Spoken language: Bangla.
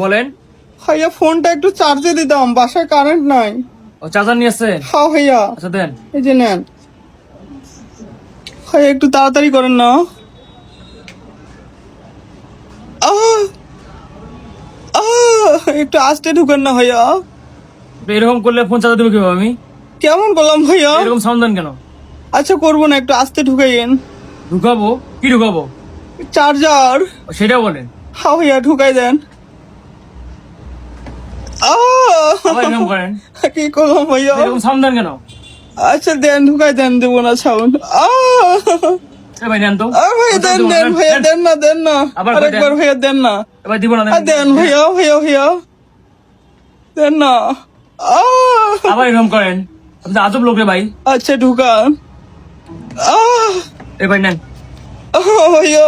বলেন। ভাইয়া ফোনটা একটু চার্জে দিতাম, বাসায় কারেন্ট নাই। ও চার্জার নিয়ে আসছেন? হ্যাঁ ভাইয়া, আচ্ছা দেন। এই যে নেন ভাইয়া, একটু তাড়াতাড়ি করেন না। আহ একটু আস্তে ঢুকেন না ভাইয়া। এরকম করলে ফোন চার্জার দেবো কিভাবে আমি? কেমন করলাম ভাইয়া? এরকম সাউন্ড দেন কেন? আচ্ছা করবো না, একটু আস্তে ঢুকাইয়েন। ঢুকাবো? কি ঢুকাবো? চার্জার। সেটা বলেন। হ্যাঁ ভাইয়া, ঢুকাই দেন। আবার এরকম করেন। কি করলাম ভাইয়া? এরকম সাউন্ড দেন কেন? আচ্ছা দেন, ঢুকাই দেন, দেবো না সাউন্ড। ভাই দেন তো। ভাইয়া দেন দেন ভাইয়া, দেন না দেন না, আবার আরেকবার ভাইয়া দেন না। এবার দিব না। দেন ভাইয়া, ভাইয়া ভাইয়া দেন না। আবার এরকম করেন। আপনি তো আজব লোক রে ভাই। আচ্ছা ঢুকান। ভাই নেন। ভাইয়া